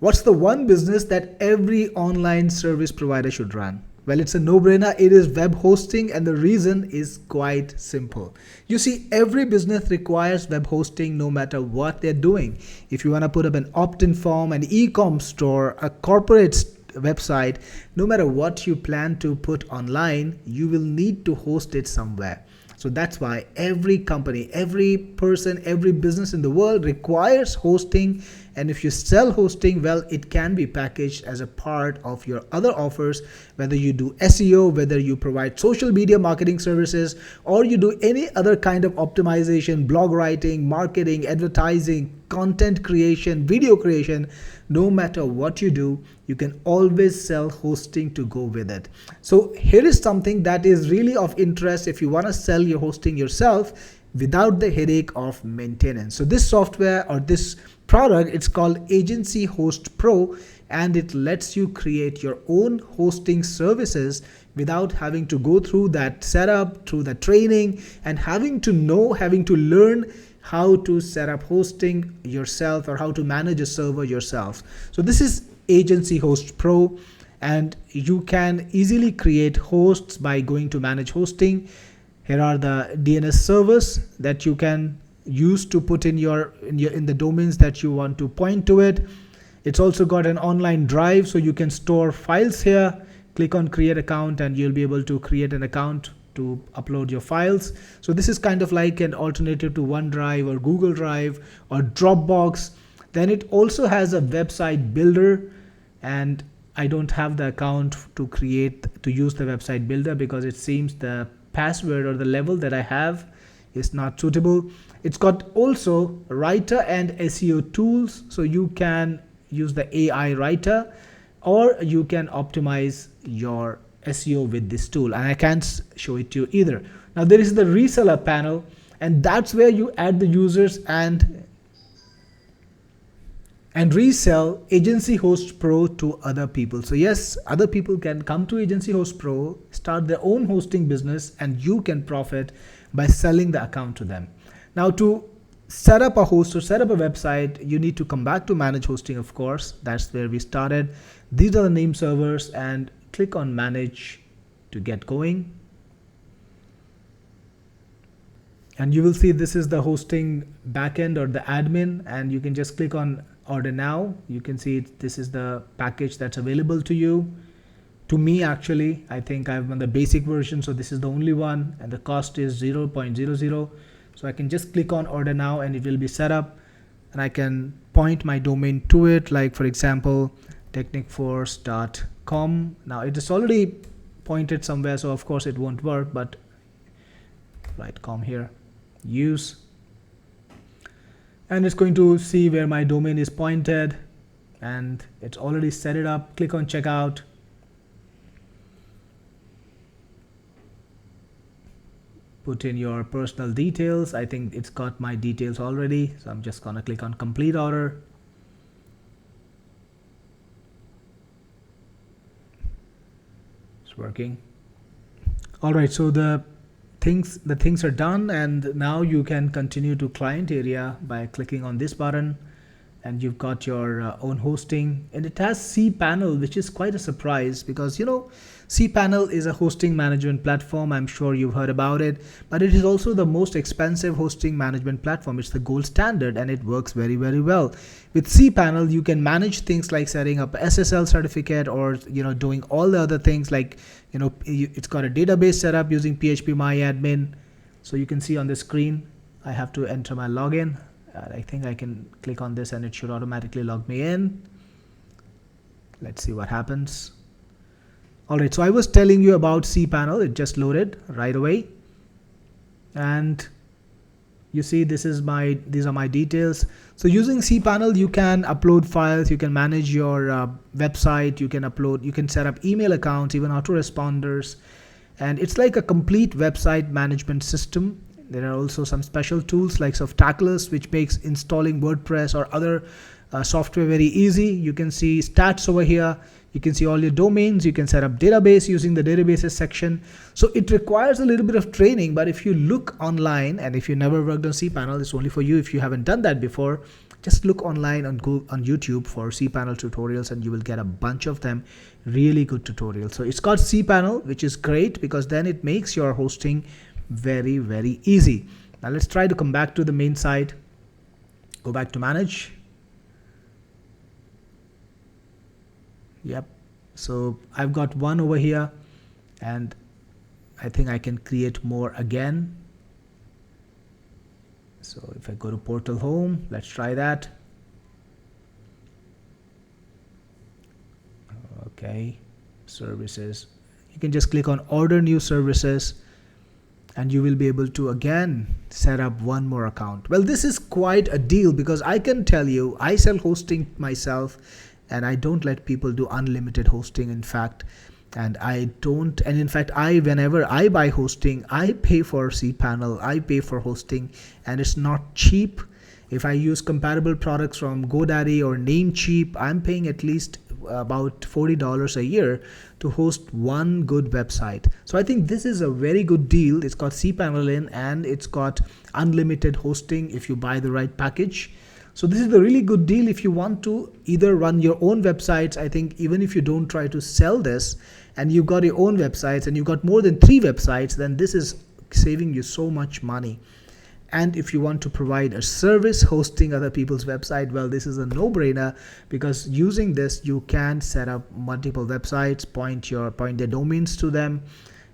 What's the one business that every online service provider should run? Well, it's a no-brainer. It is web hosting, and the reason is quite simple. You see, every business requires web hosting no matter what they're doing. If you want to put up an opt-in form, an e-com store, a corporate website, no matter what you plan to put online, you will need to host it somewhere. So that's why every company, every person, every business in the world requires hosting. And if you sell hosting, well, it can be packaged as a part of your other offers, whether you do SEO, whether you provide social media marketing services, or you do any other kind of optimization, blog writing, marketing, advertising, content creation, video creation. No matter what you do, you can always sell hosting to go with it. So here is something that is really of interest if you want to sell your hosting yourself without the headache of maintenance. So this software or this product, it's called AgencyHostPro, and it lets you create your own hosting services without having to go through that setup, through the training, and having to learn how to set up hosting yourself or how to manage a server yourself. So this is AgencyHostPro, and you can easily create hosts by going to manage hosting. Here are the DNS servers that you can use to put in the domains that you want to point to it. It's also got an online drive, so you can store files here. Click on create account and you'll be able to create an account to upload your files. So this is kind of like an alternative to OneDrive or Google Drive or Dropbox. Then it also has a website builder, and I don't have the account to use the website builder because it seems the password or the level that I have is not suitable. It's got also writer and SEO tools, so you can use the AI writer or you can optimize your SEO with this tool, and I can't show it to you either. Now there is the reseller panel, and that's where you add the users and resell AgencyHostPro to other people. So yes, other people can come to AgencyHostPro, start their own hosting business, and you can profit by selling the account to them. Now to set up a host or set up a website, you need to come back to manage hosting, of course. That's where we started. These are the name servers, and click on manage to get going. And you will see this is the hosting backend or the admin, and you can just click on order now. You can see this is the package that's available to you. To me, actually, I think I'm on the basic version, so this is the only one, and the cost is 0.00. So I can just click on order now and it will be set up, and I can point my domain to it, like for example technicforce.com. Now it is already pointed somewhere, so of course it won't work, but write com here, use, and it's going to see where my domain is pointed, and it's already set it up. Click on checkout. Put in your personal details. I think it's got my details already, so I'm just gonna click on complete order. It's working. All right, so the things are done, and now you can continue to client area by clicking on this button, and you've got your own hosting, and it has cPanel, which is quite a surprise because cPanel is a hosting management platform. I'm sure you've heard about it, but it is also the most expensive hosting management platform. It's the gold standard, and it works very, very well. With cPanel, you can manage things like setting up SSL certificate or doing all the other things like it's got a database set up using phpMyAdmin. So you can see on the screen I have to enter my login. I think I can click on this and it should automatically log me in. Let's see what happens. All right, so I was telling you about cPanel. It just loaded right away, and you see these are my details. So using cPanel, you can upload files, you can manage your website, you can set up email accounts, even autoresponders, and it's like a complete website management system. There are also some special tools like Softaculous, which makes installing WordPress or other software very easy. You can see stats over here. You can see all your domains. You can set up database using the databases section. So it requires a little bit of training, but if you look online and if you never worked on cPanel, it's only for you if you haven't done that before. Just look online on YouTube for cPanel tutorials, and you will get a bunch of them, really good tutorials. So it's called cPanel, which is great because then it makes your hosting very, very easy. Now let's try to come back to the main site. Go back to manage. Yep. So I've got one over here, and I think I can create more again. So if I go to portal home, let's try that. Okay, services. You can just click on order new services, and you will be able to again set up one more account. Well, this is quite a deal because I can tell you, I sell hosting myself, and I don't let people do unlimited hosting. In fact, whenever I buy hosting, I pay for cPanel, I pay for hosting, and it's not cheap. If I use comparable products from GoDaddy or Namecheap, I'm paying at least about $40 a year to host one good website. So I think this is a very good deal. It's got cPanel in, and it's got unlimited hosting if you buy the right package. So this is a really good deal if you want to either run your own websites. I think even if you don't try to sell this and you've got your own websites and you've got more than 3 websites, then this is saving you so much money. And if you want to provide a service hosting other people's website, well, this is a no-brainer because using this, you can set up multiple websites, point their domains to them,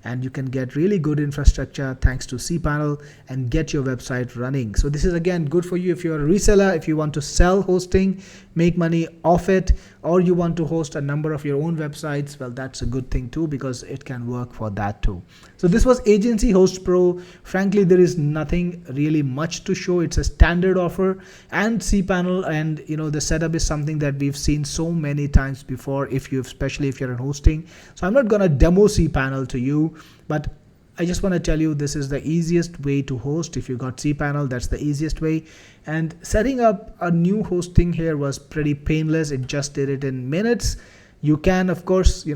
and you can get really good infrastructure thanks to cPanel and get your website running. So this is again good for you if you're a reseller, if you want to sell hosting, make money off it, or you want to host a number of your own websites. Well, that's a good thing too because it can work for that too. So this was AgencyHostPro. Frankly, there is nothing really much to show. It's a standard offer, and cPanel, and the setup is something that we've seen so many times before, especially if you're in hosting. So I'm not gonna demo cPanel to you, but I just want to tell you this is the easiest way to host. If you got cPanel, that's the easiest way. And setting up a new hosting here was pretty painless. It just did it in minutes. You can, of course,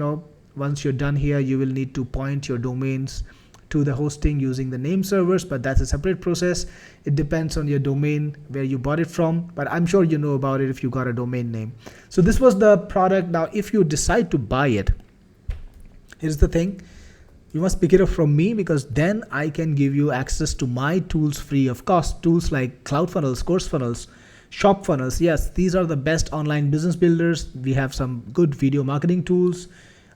once you're done here, you will need to point your domains to the hosting using the name servers, but that's a separate process. It depends on your domain, where you bought it from, but I'm sure you know about it if you got a domain name. So this was the product. Now, if you decide to buy it, here's the thing. You must pick it up from me because then I can give you access to my tools free of cost. Tools like CloudFunnels, CourseFunnels, ShopFunnels. Yes, these are the best online business builders. We have some good video marketing tools.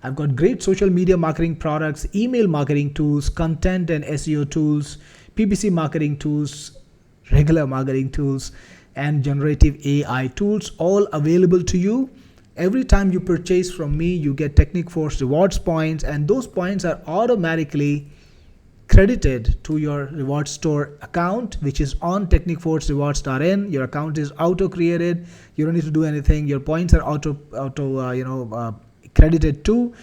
I've got great social media marketing products, email marketing tools, content and SEO tools, PPC marketing tools, regular marketing tools, and generative AI tools, all available to you. Every time you purchase from me, you get Technic Force rewards points, and those points are automatically credited to your reward store account, which is on technicforcerewards.in. Your account is auto created. You don't need to do anything. Your points are auto credited too.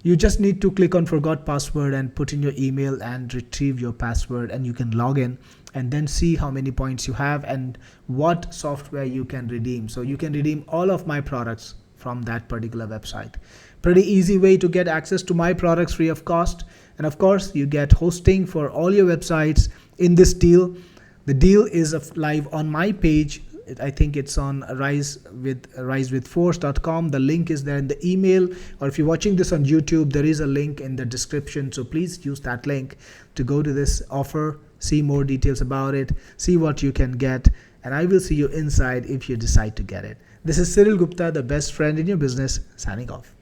You just need to click on forgot password and put in your email and retrieve your password, and you can log in and then see how many points you have and what software you can redeem. So you can redeem all of my products from that particular website. Pretty easy way to get access to my products free of cost. And of course, you get hosting for all your websites in this deal. The deal is live on my page. I think it's on risewithforce.com. The link is there in the email, or if you're watching this on YouTube, there is a link in the description. So please use that link to go to this offer, see more details about it, see what you can get, and I will see you inside if you decide to get it. This is Cyril Gupta, the best friend in your business, signing off.